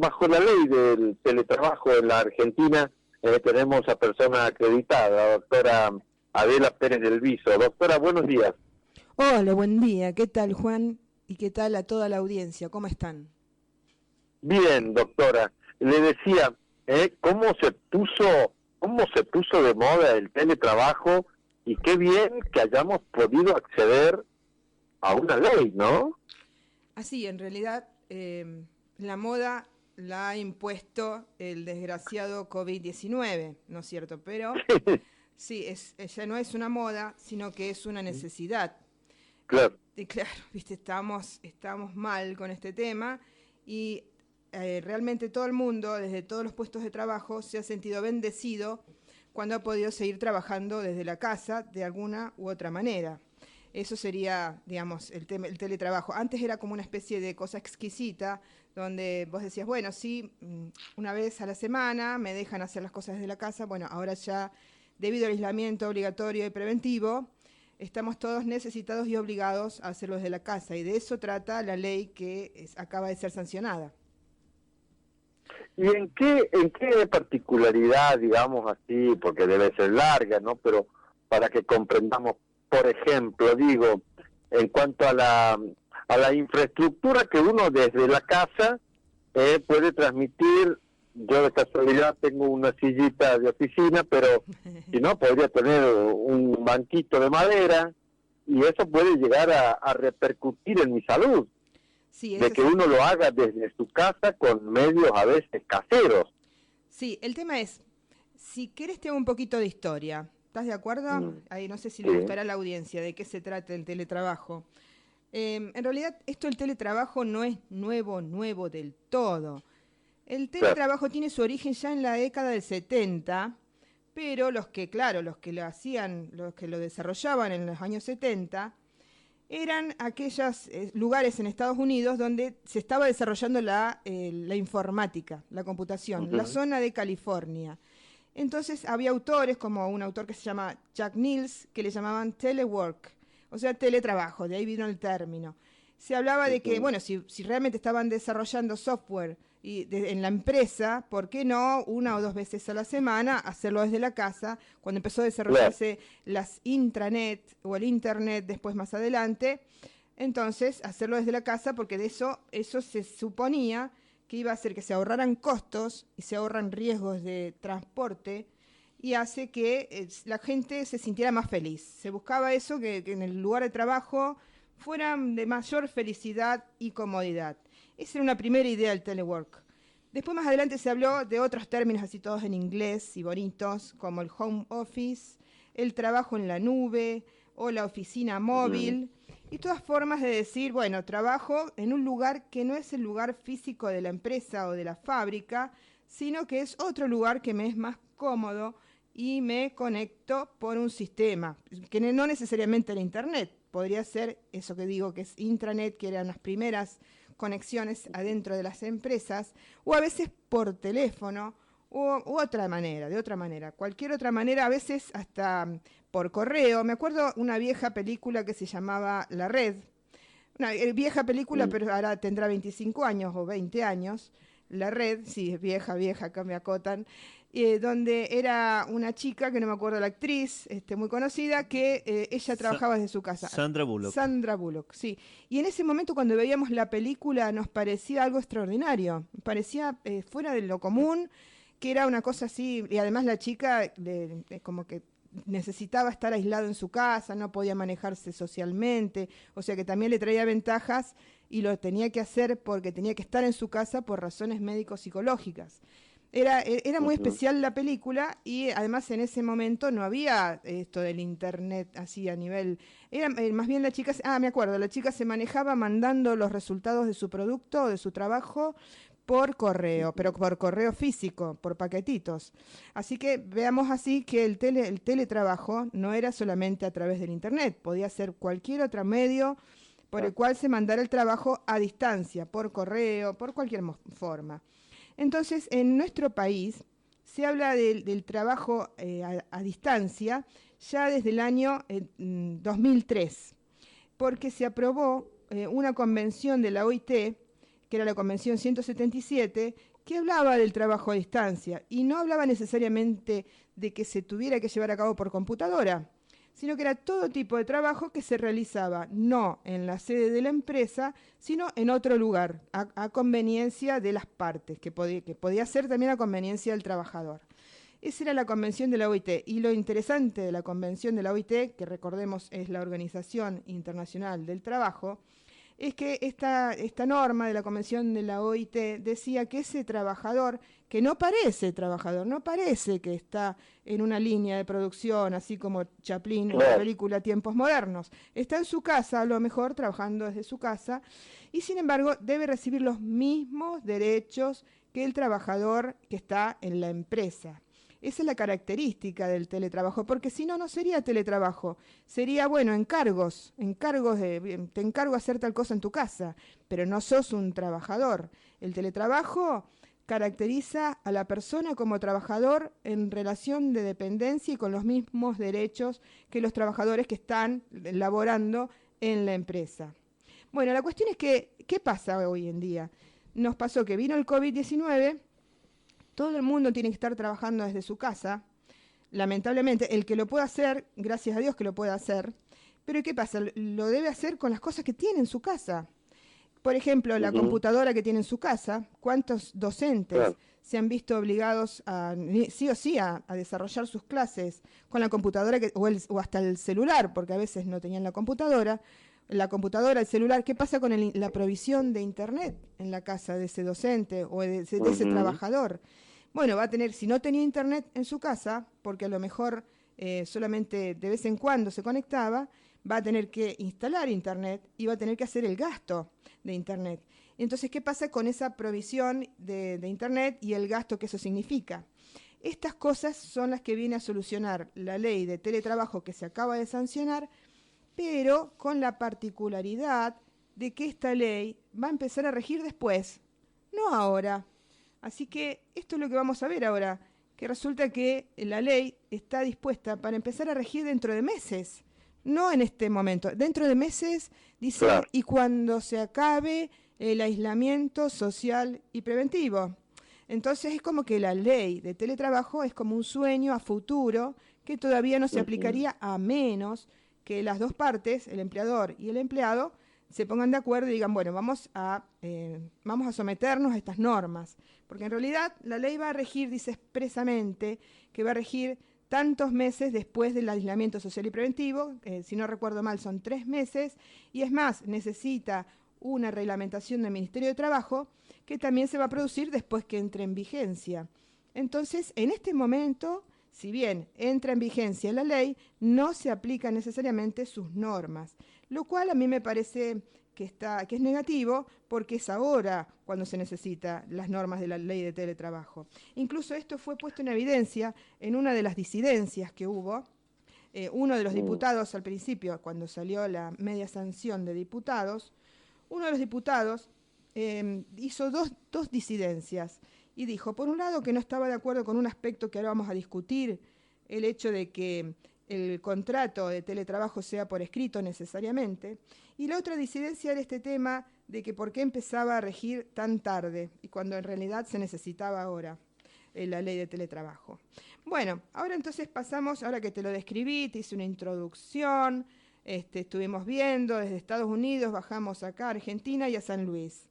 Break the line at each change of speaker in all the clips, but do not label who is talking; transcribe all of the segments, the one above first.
bajo la ley del teletrabajo en la Argentina tenemos a persona acreditada, la doctora Adela Pérez del Viso. Doctora, buenos días.
Hola, buen día. ¿Qué tal, Juan? ¿Y qué tal a toda la audiencia? ¿Cómo están?
Bien, doctora. Le decía, cómo se puso de moda el teletrabajo y qué bien que hayamos podido acceder a una ley, ¿no?
Así, en realidad, la moda la ha impuesto el desgraciado COVID-19, ¿no es cierto? Pero sí, ya no es una moda, sino que es una necesidad.
Claro.
Claro, viste, estamos mal con este tema y realmente todo el mundo, desde todos los puestos de trabajo, se ha sentido bendecido cuando ha podido seguir trabajando desde la casa de alguna u otra manera. Eso sería, digamos, el teletrabajo. Antes era como una especie de cosa exquisita, donde vos decías, bueno, sí, una vez a la semana me dejan hacer las cosas desde la casa. Bueno, ahora ya, debido al aislamiento obligatorio y preventivo, estamos todos necesitados y obligados a hacerlo desde la casa. Y de eso trata la ley que acaba de ser sancionada.
¿Y en qué particularidad, digamos así, porque debe ser larga, ¿no? Pero para que comprendamos, por ejemplo, digo, en cuanto a la infraestructura que uno desde la casa puede transmitir. Yo de casualidad tengo una sillita de oficina, pero si no, podría tener un banquito de madera y eso puede llegar a repercutir en mi salud.
Sí,
De que uno lo haga desde su casa con medios a veces caseros.
Sí, el tema es, si querés te hago un poquito de historia, ¿estás de acuerdo? Ahí no sé si le gustará a la audiencia de qué se trata el teletrabajo. En realidad, esto del teletrabajo no es nuevo del todo. El teletrabajo tiene su origen ya en la década del 70, pero los que lo desarrollaban en los años 70, eran aquellos lugares en Estados Unidos donde se estaba desarrollando la informática, la computación, la zona de California. Entonces había autores, como un autor que se llama Jack Niels, que le llamaban telework, o sea, teletrabajo, de ahí vino el término. Se hablaba de que, bueno, si realmente estaban desarrollando software en la empresa, ¿por qué no 1 o 2 veces a la semana hacerlo desde la casa? Cuando empezó a desarrollarse las intranet o el internet después más adelante, entonces hacerlo desde la casa, porque de eso se suponía que iba a hacer que se ahorraran costos y se ahorran riesgos de transporte y hace que la gente se sintiera más feliz. Se buscaba eso, que en el lugar de trabajo fueran de mayor felicidad y comodidad. Esa era una primera idea del telework. Después más adelante se habló de otros términos así todos en inglés y bonitos, como el home office, el trabajo en la nube o la oficina móvil, y todas formas de decir, bueno, trabajo en un lugar que no es el lugar físico de la empresa o de la fábrica, sino que es otro lugar que me es más cómodo y me conecto por un sistema, que no necesariamente el internet, podría ser eso que digo que es intranet, que eran las primeras conexiones adentro de las empresas, o a veces por teléfono, de otra manera, cualquier otra manera, a veces hasta por correo. Me acuerdo una vieja película que se llamaba La Red, una vieja película, pero ahora tendrá 25 años o 20 años, La Red, sí, es vieja, acá me acotan, donde era una chica, que no me acuerdo la actriz, muy conocida, que ella trabajaba desde su casa.
Sandra Bullock.
Sandra Bullock, sí. Y en ese momento cuando veíamos la película nos parecía algo extraordinario, parecía fuera de lo común, que era una cosa así, y además la chica como que necesitaba estar aislado en su casa, no podía manejarse socialmente, o sea que también le traía ventajas y lo tenía que hacer porque tenía que estar en su casa por razones médico-psicológicas. Era muy especial la película y además en ese momento no había esto del internet así a nivel... Era más bien la chica se manejaba mandando los resultados de su producto o de su trabajo por correo, pero por correo físico, por paquetitos. Así que veamos así que el teletrabajo no era solamente a través del internet, podía ser cualquier otro medio por el cual se mandara el trabajo a distancia, por correo, por cualquier forma. Entonces, en nuestro país se habla del trabajo a distancia ya desde el año 2003, porque se aprobó una convención de la OIT, que era la Convención 177, que hablaba del trabajo a distancia y no hablaba necesariamente de que se tuviera que llevar a cabo por computadora, sino que era todo tipo de trabajo que se realizaba no en la sede de la empresa, sino en otro lugar, a conveniencia de las partes, que podía ser también a conveniencia del trabajador. Esa era la convención de la OIT. Y lo interesante de la convención de la OIT, que recordemos es la Organización Internacional del Trabajo, es que esta norma de la convención de la OIT decía que ese trabajador, que no parece trabajador, no parece que está en una línea de producción, así como Chaplin en la película Tiempos Modernos, está en su casa, a lo mejor trabajando desde su casa, y sin embargo debe recibir los mismos derechos que el trabajador que está en la empresa. Esa es la característica del teletrabajo, porque si no, no sería teletrabajo. Sería, bueno, encargos de, te encargo hacer tal cosa en tu casa, pero no sos un trabajador. El teletrabajo caracteriza a la persona como trabajador en relación de dependencia y con los mismos derechos que los trabajadores que están laborando en la empresa. Bueno, la cuestión es que, ¿qué pasa hoy en día? Nos pasó que vino el COVID-19. Todo el mundo tiene que estar trabajando desde su casa. Lamentablemente, el que lo pueda hacer, gracias a Dios que lo pueda hacer, pero ¿qué pasa? Lo debe hacer con las cosas que tiene en su casa. Por ejemplo, la computadora que tiene en su casa. ¿Cuántos docentes se han visto obligados sí o sí a desarrollar sus clases con la computadora o hasta el celular, porque a veces no tenían la computadora, el celular? ¿Qué pasa con la provisión de internet en la casa de ese docente o de ese trabajador? Bueno, va a tener, si no tenía internet en su casa, porque a lo mejor solamente de vez en cuando se conectaba, va a tener que instalar internet y va a tener que hacer el gasto de internet. Entonces, ¿qué pasa con esa provisión de internet y el gasto que eso significa? Estas cosas son las que viene a solucionar la ley de teletrabajo que se acaba de sancionar, pero con la particularidad de que esta ley va a empezar a regir después, no ahora. Así que esto es lo que vamos a ver ahora, que resulta que la ley está dispuesta para empezar a regir dentro de meses, no en este momento. Dentro de meses, dice, y cuando se acabe el aislamiento social y preventivo. Entonces es como que la ley de teletrabajo es como un sueño a futuro que todavía no se aplicaría a menos que las dos partes, el empleador y el empleado, se pongan de acuerdo y digan, bueno, vamos a someternos a estas normas. Porque en realidad la ley va a regir, dice expresamente, que va a regir tantos meses después del aislamiento social y preventivo, si no recuerdo mal son 3 meses, y es más, necesita una reglamentación del Ministerio de Trabajo que también se va a producir después que entre en vigencia. Entonces, en este momento, si bien entra en vigencia la ley, no se aplican necesariamente sus normas, lo cual a mí me parece que es negativo porque es ahora cuando se necesitan las normas de la ley de teletrabajo. Incluso esto fue puesto en evidencia en una de las disidencias que hubo. Uno de los diputados al principio, cuando salió la media sanción de diputados, uno de los diputados hizo dos disidencias y dijo, por un lado, que no estaba de acuerdo con un aspecto que ahora vamos a discutir, el hecho de que el contrato de teletrabajo sea por escrito necesariamente, y la otra disidencia era este tema de que por qué empezaba a regir tan tarde y cuando en realidad se necesitaba ahora la ley de teletrabajo. Bueno, ahora entonces pasamos, ahora que te lo describí, te hice una introducción, estuvimos viendo desde Estados Unidos, bajamos acá a Argentina y a San Luis,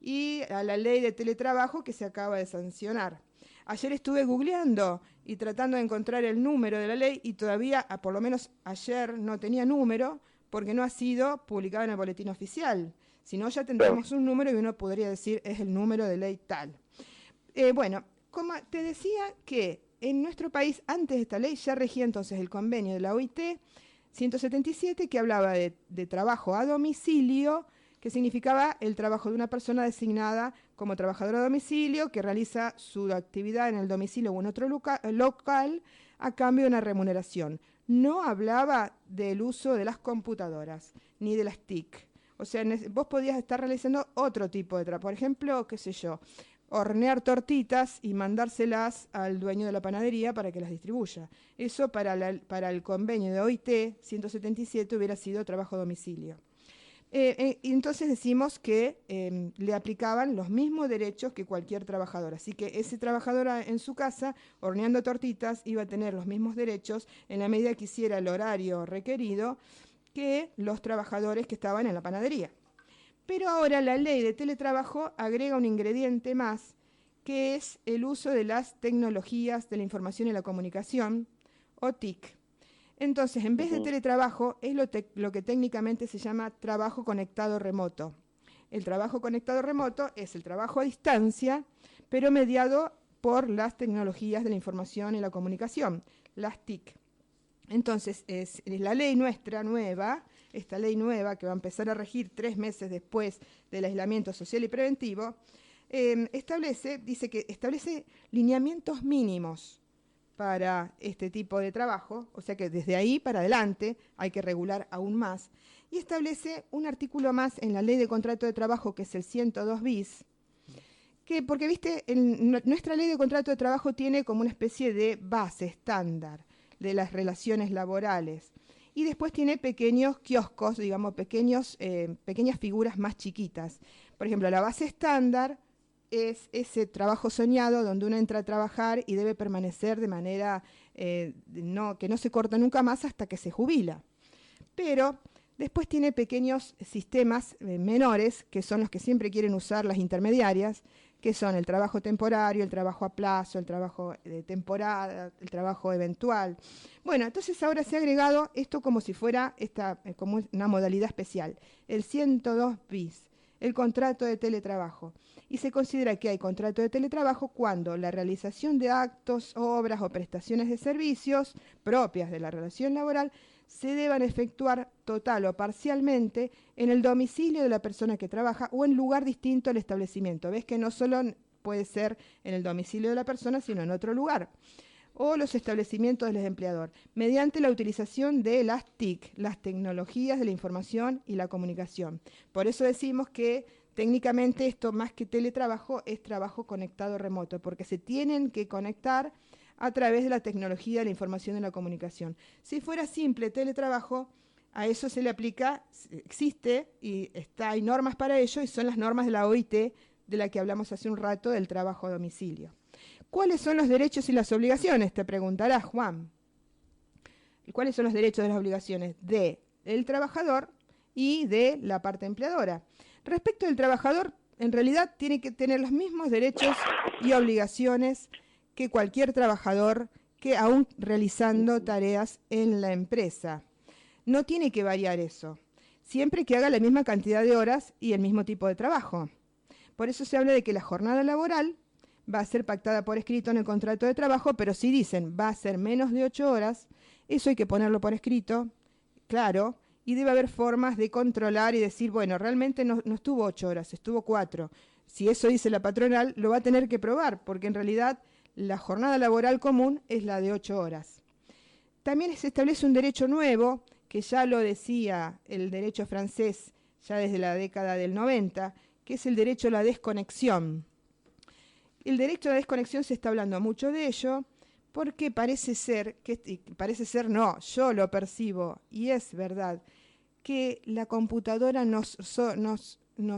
y a la ley de teletrabajo que se acaba de sancionar. Ayer estuve googleando y tratando de encontrar el número de la ley y todavía, por lo menos ayer, no tenía número porque no ha sido publicado en el boletín oficial. Si no, ya tendríamos un número y uno podría decir es el número de ley tal. Bueno, como te decía que en nuestro país, antes de esta ley, ya regía entonces el convenio de la OIT 177 que hablaba de trabajo a domicilio, que significaba el trabajo de una persona designada como trabajadora a domicilio que realiza su actividad en el domicilio o en otro local a cambio de una remuneración. No hablaba del uso de las computadoras ni de las TIC. O sea, vos podías estar realizando otro tipo de trabajo. Por ejemplo, qué sé yo, hornear tortitas y mandárselas al dueño de la panadería para que las distribuya. Eso para el convenio de OIT 177 hubiera sido trabajo a domicilio. Y entonces decimos que le aplicaban los mismos derechos que cualquier trabajador. Así que ese trabajador en su casa, horneando tortitas, iba a tener los mismos derechos en la medida que hiciera el horario requerido que los trabajadores que estaban en la panadería. Pero ahora la ley de teletrabajo agrega un ingrediente más, que es el uso de las tecnologías de la información y la comunicación, o TIC. Entonces, en vez de teletrabajo, es lo que técnicamente se llama trabajo conectado remoto. El trabajo conectado remoto es el trabajo a distancia, pero mediado por las tecnologías de la información y la comunicación, las TIC. Entonces, es la ley nuestra nueva, esta ley nueva que va a empezar a regir 3 meses después del aislamiento social y preventivo, establece lineamientos mínimos para este tipo de trabajo, o sea que desde ahí para adelante hay que regular aún más, y establece un artículo más en la ley de contrato de trabajo, que es el 102 bis, porque viste, nuestra ley de contrato de trabajo tiene como una especie de base estándar de las relaciones laborales, y después tiene pequeños kioscos, digamos, pequeñas figuras más chiquitas. Por ejemplo, la base estándar es ese trabajo soñado donde uno entra a trabajar y debe permanecer de manera que no se corta nunca más hasta que se jubila. Pero después tiene pequeños sistemas menores, que son los que siempre quieren usar las intermediarias, que son el trabajo temporario, el trabajo a plazo, el trabajo de temporada, el trabajo eventual. Bueno, entonces ahora se ha agregado esto como si fuera como una modalidad especial, el 102 bis, el contrato de teletrabajo. Y se considera que hay contrato de teletrabajo cuando la realización de actos, obras o prestaciones de servicios propias de la relación laboral se deban efectuar total o parcialmente en el domicilio de la persona que trabaja o en lugar distinto al establecimiento. Ves que no solo puede ser en el domicilio de la persona, sino en otro lugar. O los establecimientos del empleador, mediante la utilización de las TIC, las tecnologías de la información y la comunicación. Por eso decimos que técnicamente esto, más que teletrabajo, es trabajo conectado remoto, porque se tienen que conectar a través de la tecnología de la información y la comunicación. Si fuera simple teletrabajo, a eso se le aplica, existe y hay normas para ello, y son las normas de la OIT, de la que hablamos hace un rato, del trabajo a domicilio. ¿Cuáles son los derechos y las obligaciones? Te preguntarás, Juan. ¿Cuáles son los derechos y las obligaciones del trabajador y de la parte empleadora? Respecto del trabajador, en realidad tiene que tener los mismos derechos y obligaciones que cualquier trabajador que aún realizando tareas en la empresa. No tiene que variar eso, siempre que haga la misma cantidad de horas y el mismo tipo de trabajo. Por eso se habla de que la jornada laboral va a ser pactada por escrito en el contrato de trabajo, pero si dicen va a ser menos de 8 horas, eso hay que ponerlo por escrito, claro, y debe haber formas de controlar y decir, bueno, realmente no estuvo 8 horas, estuvo 4. Si eso dice la patronal, lo va a tener que probar, porque en realidad la jornada laboral común es la de 8 horas. También se establece un derecho nuevo, que ya lo decía el derecho francés ya desde la década del 90, que es el derecho a la desconexión. El derecho a la desconexión se está hablando mucho de ello, porque parece ser, yo lo percibo, y es verdad, que la computadora nos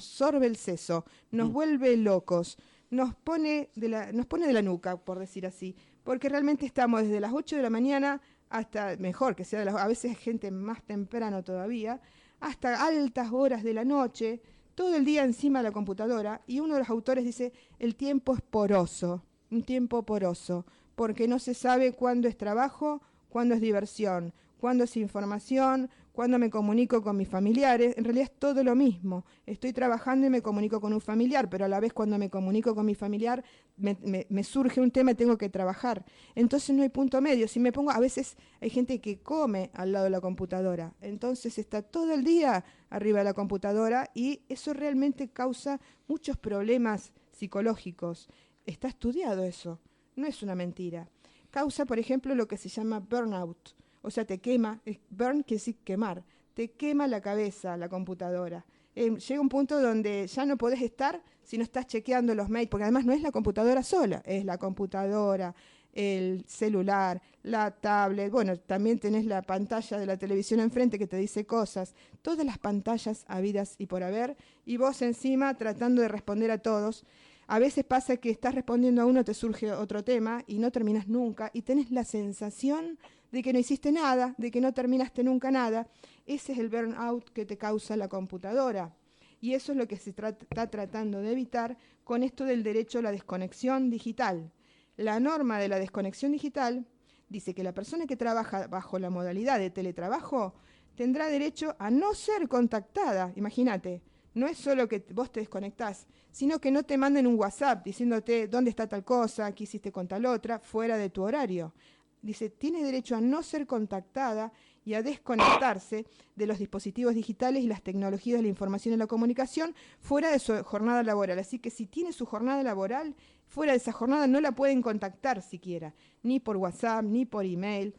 sorbe el seso, nos vuelve locos, nos pone de la nuca, por decir así, porque realmente estamos desde las 8 de la mañana hasta, mejor que sea, a veces gente más temprano todavía, hasta altas horas de la noche, todo el día encima de la computadora, y uno de los autores dice, el tiempo es poroso, un tiempo poroso, porque no se sabe cuándo es trabajo, cuándo es diversión, cuándo es información, cuándo me comunico con mis familiares. En realidad es todo lo mismo. Estoy trabajando y me comunico con un familiar, pero a la vez cuando me comunico con mi familiar me surge un tema y tengo que trabajar. Entonces no hay punto medio. Si me pongo, a veces hay gente que come al lado de la computadora, entonces está todo el día arriba de la computadora y eso realmente causa muchos problemas psicológicos. Está estudiado eso, no es una mentira. Causa, por ejemplo, lo que se llama burnout. O sea, te quema, burn quiere decir quemar, te quema la cabeza la computadora. Llega un punto donde ya no podés estar si no estás chequeando los mails, porque además no es la computadora sola, es la computadora, el celular, la tablet, bueno, también tenés la pantalla de la televisión enfrente que te dice cosas, todas las pantallas habidas y por haber, y vos encima tratando de responder a todos. A veces pasa que estás respondiendo a uno, te surge otro tema y no terminas nunca, y tenés la sensación de que no hiciste nada, de que no terminaste nunca nada. Ese es el burnout que te causa la computadora. Y eso es lo que se está tratando de evitar con esto del derecho a la desconexión digital. La norma de la desconexión digital dice que la persona que trabaja bajo la modalidad de teletrabajo tendrá derecho a no ser contactada. Imagínate, no es solo que vos te desconectás, sino que no te manden un WhatsApp diciéndote dónde está tal cosa, qué hiciste con tal otra, fuera de tu horario. Dice, tiene derecho a no ser contactada y a desconectarse de los dispositivos digitales y las tecnologías de la información y la comunicación fuera de su jornada laboral. Así que si tiene su jornada laboral, fuera de esa jornada no la pueden contactar siquiera, ni por WhatsApp, ni por email.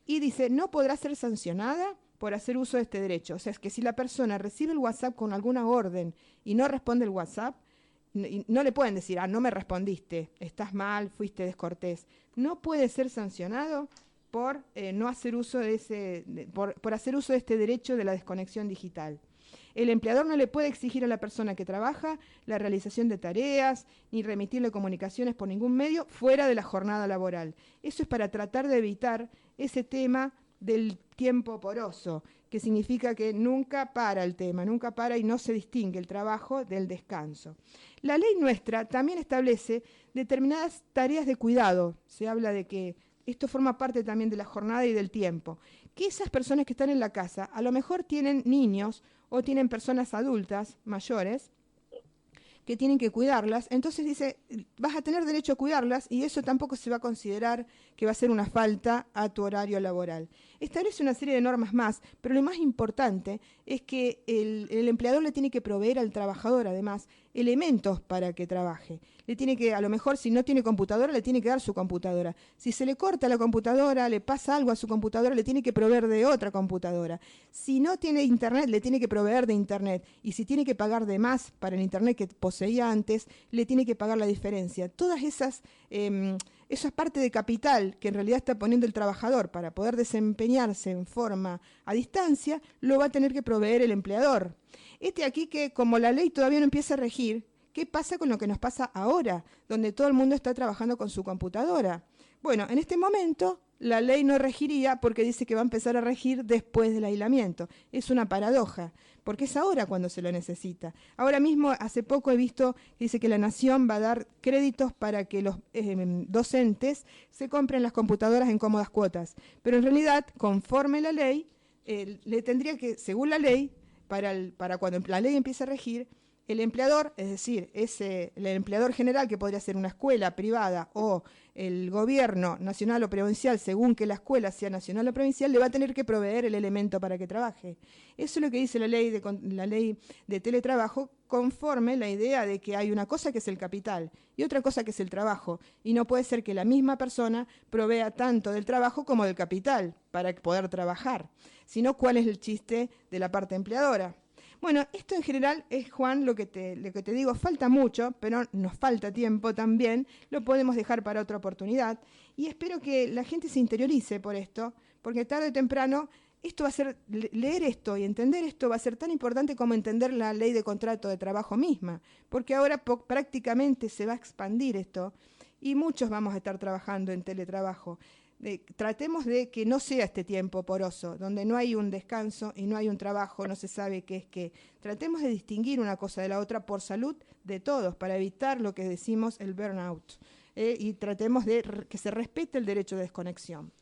Y dice, no podrá ser sancionada por hacer uso de este derecho. O sea, es que si la persona recibe el WhatsApp con alguna orden y no responde el WhatsApp, no le pueden decir, no me respondiste, estás mal, fuiste descortés. No puede ser sancionado por no hacer uso de por hacer uso de este derecho de la desconexión digital. El empleador no le puede exigir a la persona que trabaja la realización de tareas ni remitirle comunicaciones por ningún medio fuera de la jornada laboral. Eso es para tratar de evitar ese tema del tiempo poroso, que significa que nunca para el tema, nunca para y no se distingue el trabajo del descanso. La ley nuestra también establece determinadas tareas de cuidado. Se habla de que esto forma parte también de la jornada y del tiempo. Que esas personas que están en la casa a lo mejor tienen niños o tienen personas adultas mayores que tienen que cuidarlas, entonces dice, vas a tener derecho a cuidarlas y eso tampoco se va a considerar que va a ser una falta a tu horario laboral. Establece una serie de normas más, pero lo más importante es que el empleador le tiene que proveer al trabajador, además, elementos para que trabaje. Le tiene que, a lo mejor, si no tiene computadora, le tiene que dar su computadora. Si se le corta la computadora, le pasa algo a su computadora, le tiene que proveer de otra computadora. Si no tiene internet, le tiene que proveer de internet. Y si tiene que pagar de más para el internet que poseía antes, le tiene que pagar la diferencia. Todas esas eso es parte de capital que en realidad está poniendo el trabajador para poder desempeñarse en forma a distancia, lo va a tener que proveer el empleador. Aquí que como la ley todavía no empieza a regir, ¿qué pasa con lo que nos pasa ahora, donde todo el mundo está trabajando con su computadora? Bueno, en este momento la ley no regiría porque dice que va a empezar a regir después del aislamiento. Es una paradoja, porque es ahora cuando se lo necesita. Ahora mismo, hace poco he visto que dice que la Nación va a dar créditos para que los docentes se compren las computadoras en cómodas cuotas. Pero en realidad, conforme la ley, le tendría que, según la ley, para cuando la ley empiece a regir, el empleador, es decir, el empleador general, que podría ser una escuela privada o el gobierno nacional o provincial, según que la escuela sea nacional o provincial, le va a tener que proveer el elemento para que trabaje. Eso es lo que dice la ley de teletrabajo, conforme la idea de que hay una cosa que es el capital y otra cosa que es el trabajo. Y no puede ser que la misma persona provea tanto del trabajo como del capital para poder trabajar. Sino, ¿cuál es el chiste de la parte empleadora? Bueno, esto en general es, Juan, lo que te digo, falta mucho, pero nos falta tiempo también, lo podemos dejar para otra oportunidad, y espero que la gente se interiorice por esto, porque tarde o temprano esto va a ser, leer esto y entender esto va a ser tan importante como entender la ley de contrato de trabajo misma, porque ahora prácticamente se va a expandir esto, y muchos vamos a estar trabajando en teletrabajo. Tratemos de que no sea este tiempo poroso, donde no hay un descanso y no hay un trabajo, no se sabe qué es qué. Tratemos de distinguir una cosa de la otra por salud de todos, para evitar lo que decimos el burnout. Y tratemos de que se respete el derecho de desconexión.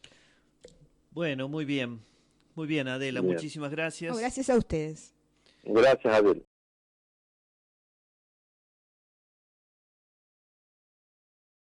Bueno, muy bien, Adela,
bien.
Muchísimas gracias.
No, gracias a ustedes.
Gracias, Adela.